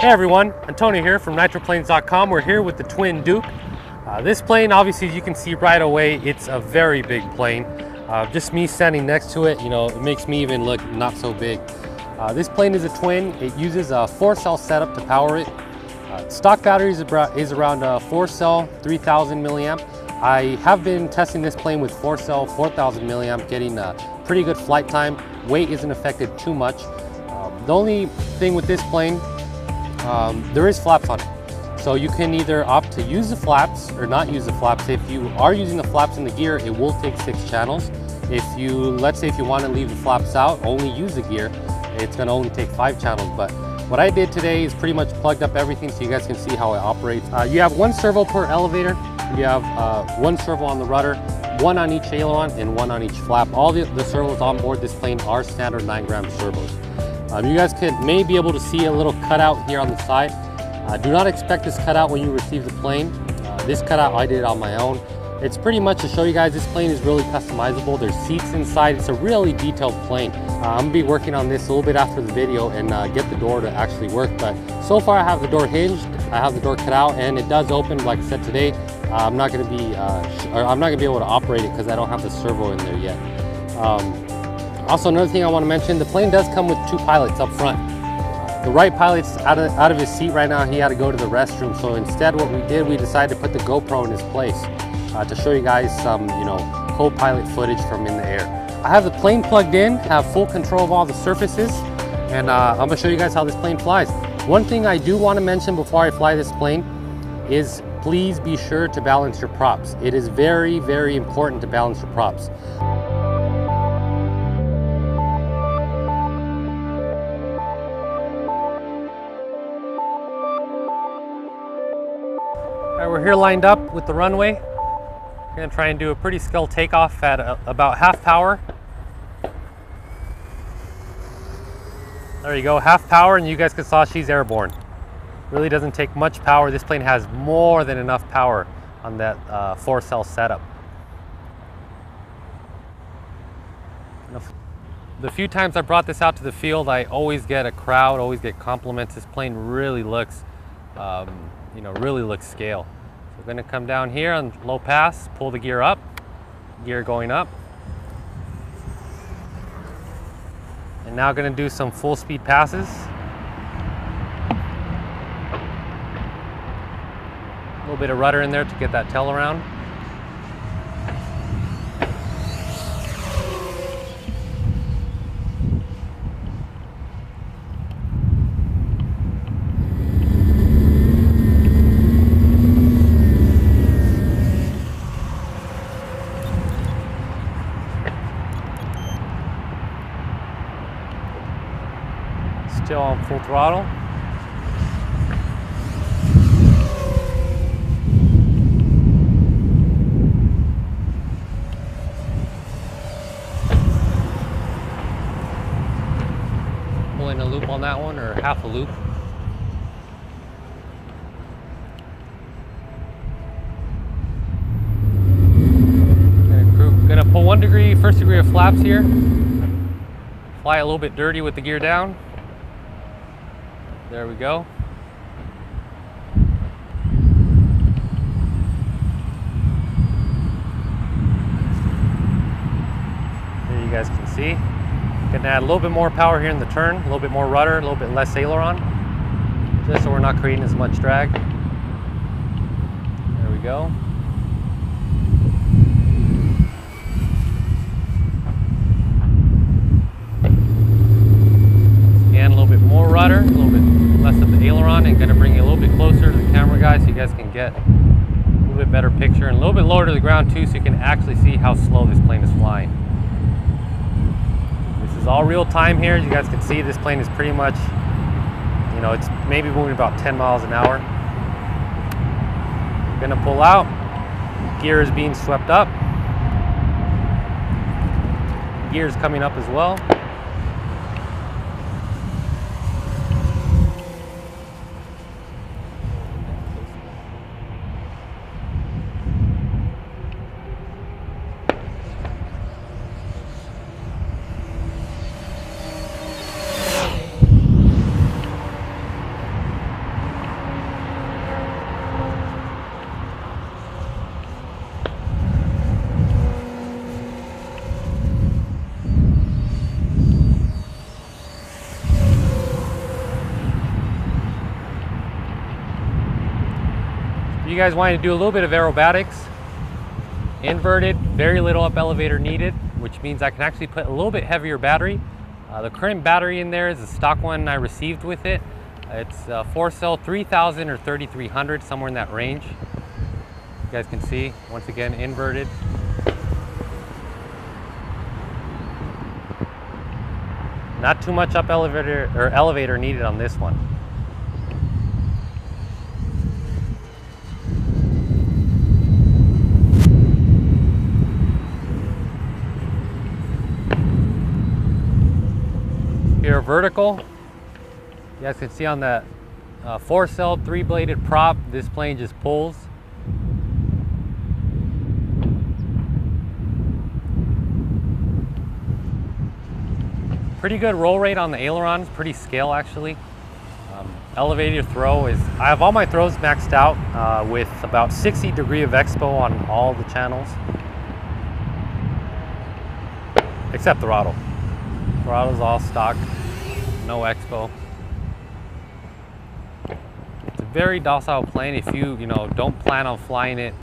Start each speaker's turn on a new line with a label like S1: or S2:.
S1: Hey everyone, Antonio here from nitroplanes.com. We're here with the Twin Duke. This plane, obviously, as you can see right away, it's a very big plane. Just me standing next to it, it makes me even look not so big. This plane is a twin. It uses a 4-cell setup to power it. Stock battery is around a 4-cell, 3000 milliamp. I have been testing this plane with 4-cell, 4000 milliamp, getting a pretty good flight time. Weight isn't affected too much. The only thing with this plane, there is flaps on it. So you can either opt to use the flaps or not use the flaps. If you are using the flaps in the gear, it will take 6 channels. Let's say if you want to leave the flaps out, only use the gear, it's going to only take 5 channels. But what I did today is pretty much plugged up everything so you guys can see how it operates. You have 1 servo per elevator. You have 1 servo on the rudder, 1 on each aileron, and 1 on each flap. All the servos on board this plane are standard 9-gram servos. You guys may be able to see a little cutout here on the side. Do not expect this cutout when you receive the plane. This cutout I did on my own. It's pretty much to show you guys this plane is really customizable. There's seats inside. It's a really detailed plane. I'm gonna be working on this a little bit after the video and get the door to actually work. But so far I have the door hinged, I have the door cut out, and it does open. Like I said today, I'm not gonna be able to operate it because I don't have the servo in there yet. Also, another thing I want to mention, the plane does come with 2 pilots up front. The right pilot's out of his seat right now. He had to go to the restroom. So instead what we did, we decided to put the GoPro in his place to show you guys some, co-pilot footage from in the air. I have the plane plugged in, have full control of all the surfaces, and I'm gonna show you guys how this plane flies. One thing I do want to mention before I fly this plane is please be sure to balance your props. It is very, very important to balance your props. Alright, we're here lined up with the runway. We're going to try and do a pretty skilled takeoff at about half power. There you go, half power, and you guys can saw she's airborne. Really doesn't take much power. This plane has more than enough power on that 4-cell setup. The few times I brought this out to the field, I always get a crowd, always get compliments. This plane really looks really looks scale. So we're going to come down here on low pass, pull the gear up, gear going up. And now going to do some full speed passes. A little bit of rudder in there to get that tail around. Still on full throttle. Pulling a loop on that one, or half a loop. Gonna pull 1 degree, first degree of flaps here. Fly a little bit dirty with the gear down. There we go. There you guys can see. Gonna add a little bit more power here in the turn, a little bit more rudder, a little bit less aileron, just so we're not creating as much drag. There we go. Again, a little bit more rudder, a little bit less of the aileron, and going to bring you a little bit closer to the camera, guys, so you guys can get a little bit better picture, and a little bit lower to the ground too, so you can actually see how slow this plane is flying. This is all real time here. As you guys can see, this plane is pretty much, it's maybe moving about 10 miles an hour. Going to pull out. Gear is being swept up. Gear is coming up as well. you guys wanted to do a little bit of aerobatics, inverted, very little up elevator needed, which means I can actually put a little bit heavier battery. The current battery in there is a stock one I received with it. It's 4-cell 3000 or 3300, somewhere in that range. You guys can see, once again, inverted. Not too much up elevator needed on this one. Here, vertical. You guys can see on that 4-cell 3-bladed prop, this plane just pulls. Pretty good roll rate on the ailerons, pretty scale actually. Elevator throw is, I have all my throws maxed out with about 60 degree of expo on all the channels. Except throttle. Throttle's all stock, no expo. It's a very docile plane if you don't plan on flying it